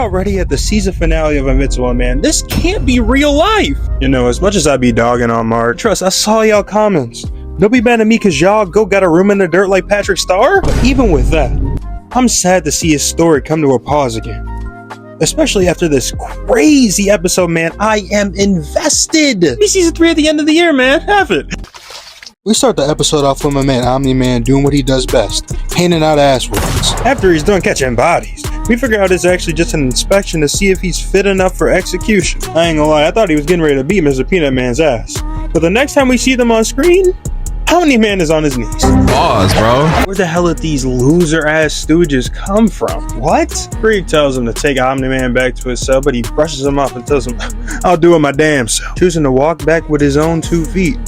already at the season finale of Invincible, man. This can't be real life. You know, as much as I be dogging on Mark, trust, I saw y'all comments. Don't be mad at me because y'all got a room in the dirt like Patrick Star. But even with that, I'm sad to see his story come to a pause again. Especially after this crazy episode, man. I am invested. Be season 3 at the end of the year, man. Have it. We start the episode off with my man Omniman doing what he does best, handing out ass whoopings. After he's done catching bodies, we figure out it's actually just an inspection to see if he's fit enough for execution. I ain't gonna lie, I thought he was getting ready to beat Mr. Peanut Man's ass. But the next time we see them on screen, Omniman is on his knees. Pause, bro. Where the hell did these loser-ass stooges come from? What? Creed tells him to take Omniman back to his cell, but he brushes him off and tells him, I'll do it my damn self. Choosing to walk back with his own 2 feet.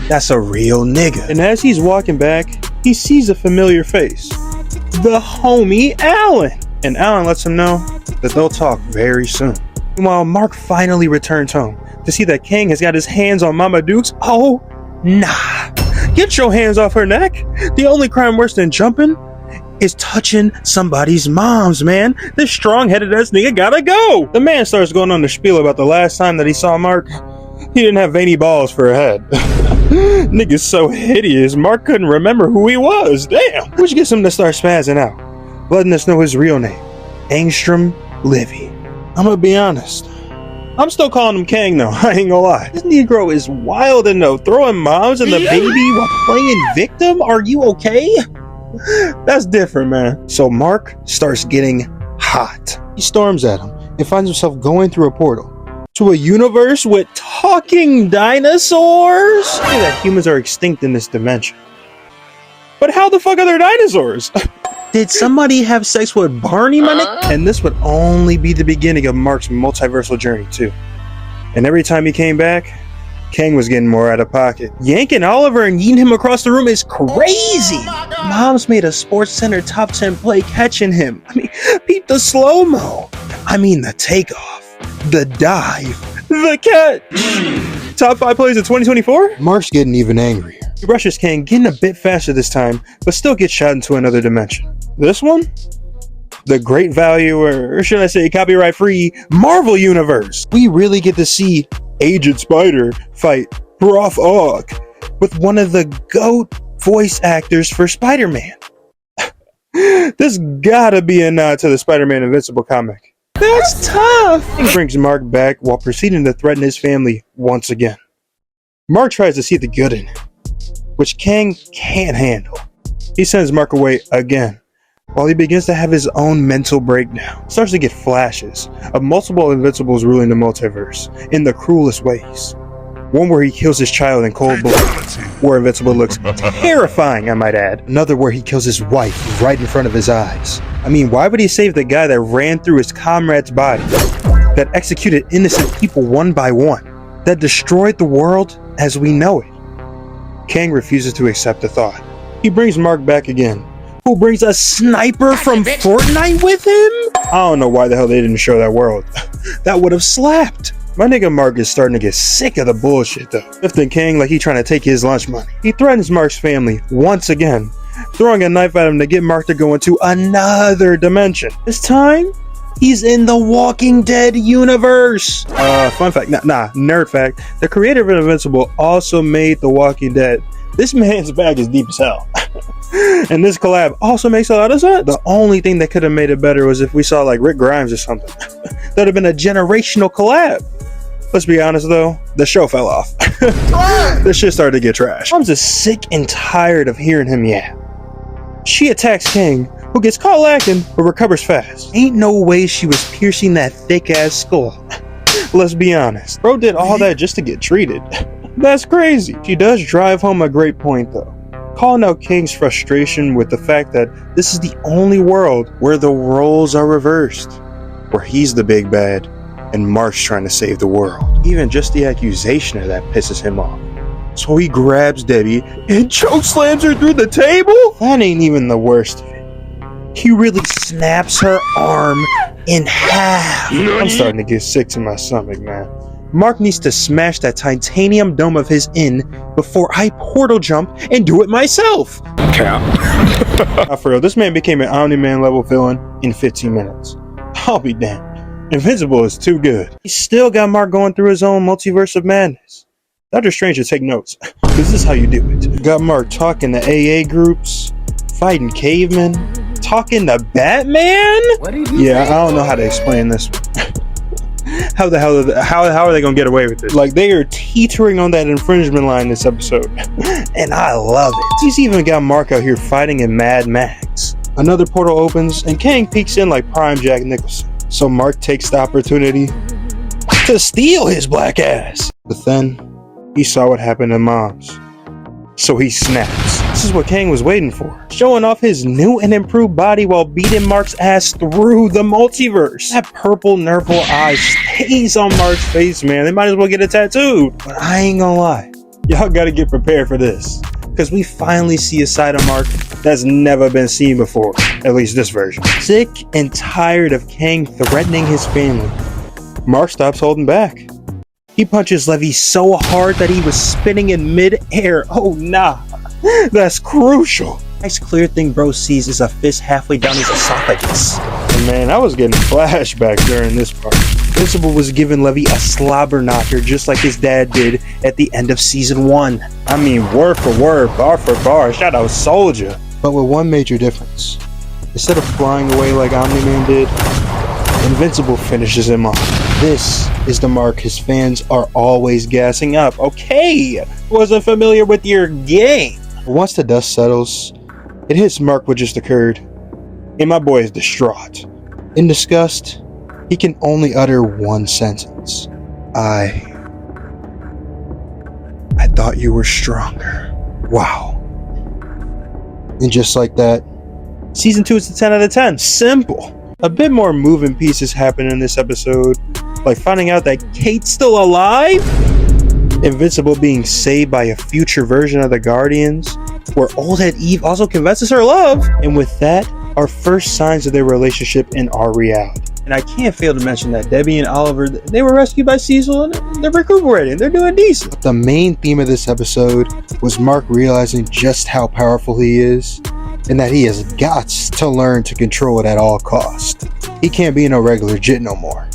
That's a real nigga. And as he's walking back, he sees a familiar face. The homie Alan. And Alan lets him know that they'll talk very soon. Meanwhile, Mark finally returns home to see that King has got his hands on Mama Duke's. Oh, nah. Get your hands off her neck. The only crime worse than jumping is touching somebody's mom's, man. This strong-headed ass nigga gotta go. The man starts going on the spiel about the last time that he saw Mark. He didn't have veiny balls for a head. Nigga's so hideous, Mark couldn't remember who he was. Damn. Which gets him to start spazzing out, letting us know his real name, Angstrom Levy. I'm gonna be honest. I'm still calling him Kang though, I ain't gonna lie. This Negro is wild enough, throwing moms and the baby while playing victim? Are you okay? That's different, man. So Mark starts getting hot. He storms at him and finds himself going through a portal to a universe with talking dinosaurs? Say that humans are extinct in this dimension. But how the fuck are there dinosaurs? Did somebody have sex with Barney, my nigga? And this would only be the beginning of Mark's multiversal journey, too. And every time he came back, Kang was getting more out of pocket. Yanking Oliver and yeeting him across the room is crazy! Mom's made a Sports Center top 10 play catching him. I mean, peep the slow-mo. I mean the takeoff, the dive, the catch. Top 5 plays of 2024? Mark's getting even angrier. He rushes Kang, getting a bit faster this time, but still gets shot into another dimension. This one? The great value, or should I say copyright-free, Marvel Universe. We really get to see Agent Spider fight Prof Ogg with one of the GOAT voice actors for Spider-Man. This gotta be a nod to the Spider-Man Invincible comic. That's tough! He brings Mark back while proceeding to threaten his family once again. Mark tries to see the good in it, which Kang can't handle. He sends Mark away again, while he begins to have his own mental breakdown. Starts to get flashes of multiple Invincibles ruling the multiverse in the cruelest ways. One where he kills his child in cold blood, where Invincible looks terrifying, I might add. Another where he kills his wife right in front of his eyes. I mean, why would he save the guy that ran through his comrade's body, that executed innocent people one by one, that destroyed the world as we know it? Kang refuses to accept the thought. He brings Mark back again, who brings a sniper from Fortnite with him? I don't know why the hell they didn't show that world. That would have slapped. My nigga Mark is starting to get sick of the bullshit though. Lifting Kang like he trying to take his lunch money. He threatens Mark's family once again, throwing a knife at him to get Mark to go into another dimension. This time, he's in the Walking Dead universe. Fun fact, nerd fact. The creator of Invincible also made The Walking Dead. This man's bag is deep as hell. And this collab also makes a lot of sense. The only thing that could have made it better was if we saw like Rick Grimes or something. That would have been a generational collab. Let's be honest though, the show fell off. This shit started to get trash. I'm just sick and tired of hearing him yap. She attacks King, who gets caught lacking but recovers fast. Ain't no way she was piercing that thick ass skull. Let's be honest, bro did all that just to get treated. That's crazy. She does drive home a great point though, calling out King's frustration with the fact that this is the only world where the roles are reversed, where he's the big bad and Mark's trying to save the world. Even just the accusation of that pisses him off. So he grabs Debbie and chokeslams her through the table? That ain't even the worst of it. He really snaps her arm in half. I'm starting to get sick to my stomach, man. Mark needs to smash that titanium dome of his in before I portal jump and do it myself. Cap. For real, this man became an Omniman level villain in 15 minutes. I'll be damned. Invincible is too good. He still got Mark going through his own multiverse of madness. Doctor Strange should take notes, because this is how you do it. Got Mark talking to AA groups, fighting cavemen, talking to Batman? Yeah, I don't know how to explain this one. How are they gonna get away with it? Like, they are teetering on that infringement line this episode. And I love it. He's even got Mark out here fighting in Mad Max. Another portal opens and Kang peeks in like prime Jack Nicholson. So Mark takes the opportunity to steal his black ass. But then he saw what happened to Moms. So he snaps. This is what Kang was waiting for. Showing off his new and improved body while beating Mark's ass through the multiverse. That purple Nerful eye stays on Mark's face, man. They might as well get it tattooed. But I ain't gonna lie. Y'all gotta get prepared for this. Because we finally see a side of Mark that's never been seen before. At least this version. Sick and tired of Kang threatening his family, Mark stops holding back. He punches Levy so hard that he was spinning in mid-air. Oh nah, that's crucial. Nice clear thing bro sees is a fist halfway down his esophagus. And man, I was getting flashbacks during this part. Invincible was giving Levy a slobber knocker just like his dad did at the end of season 1. I mean, word for word, bar for bar, shout out Soldier. But with one major difference. Instead of flying away like Omniman did, Invincible finishes him off. This is the Mark his fans are always gassing up. Okay, wasn't familiar with your game. But once the dust settles, it hits Mark what just occurred, and my boy is distraught. In disgust, he can only utter one sentence. I thought you were stronger. Wow. And just like that, season 2 is a 10 out of 10. Simple. A bit more moving pieces happen in this episode, like finding out that Kate's still alive, Invincible being saved by a future version of the Guardians, where old head Eve also confesses her love, and with that, our first signs of their relationship in our reality. And I can't fail to mention that Debbie and Oliver, they were rescued by Cecil and they're recuperating, they're doing decent. The main theme of this episode was Mark realizing just how powerful he is, and that he has got to learn to control it at all costs. He can't be no regular jit no more.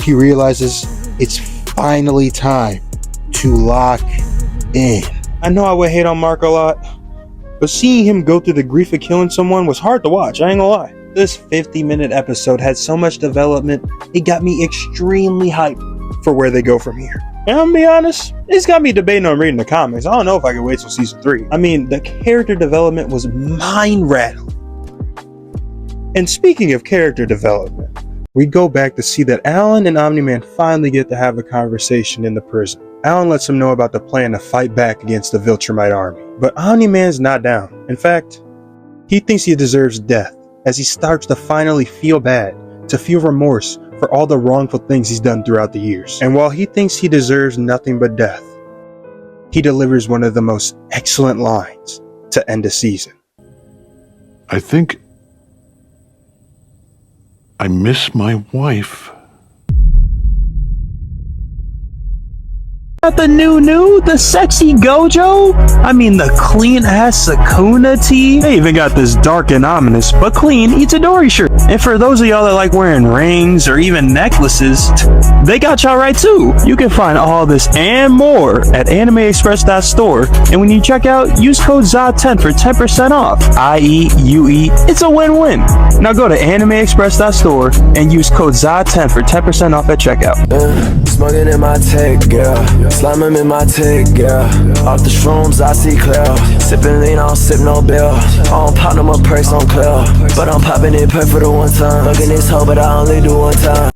He realizes it's finally time to lock in. I know I would hate on Mark a lot, but seeing him go through the grief of killing someone was hard to watch, I ain't gonna lie. This 50-minute episode had so much development, it got me extremely hyped for where they go from here. And I'm gonna be honest, it's got me debating on reading the comics. I don't know if I can wait till season 3. I mean, the character development was mind-rattling. And speaking of character development, we go back to see that Alan and Omni-Man finally get to have a conversation in the prison. Alan lets him know about the plan to fight back against the Viltrumite army, but Omni-Man's not down. In fact, he thinks he deserves death as he starts to finally feel bad, to feel remorse for all the wrongful things he's done throughout the years. And while he thinks he deserves nothing but death, he delivers one of the most excellent lines to end a season. I think I miss my wife. Got the new, the sexy Gojo? I mean, the clean ass Sakuna tee. They even got this dark and ominous but clean Itadori shirt. And for those of y'all that like wearing rings or even necklaces, they got y'all right too. You can find all this and more at animeexpress.store. And when you check out, use code ZA10 for 10% off. IEUE. It's a win-win. Now go to animeexpress.store and use code ZA10 for 10% off at checkout. Smoking in my tech, girl. Slamming in my tech, girl. Off the shrooms, I see clear. Sipping lean, I don't sip no bill. I don't pop no more perks on clear. But I'm popping it per for the one time. Fucking this hoe, but I only do one time.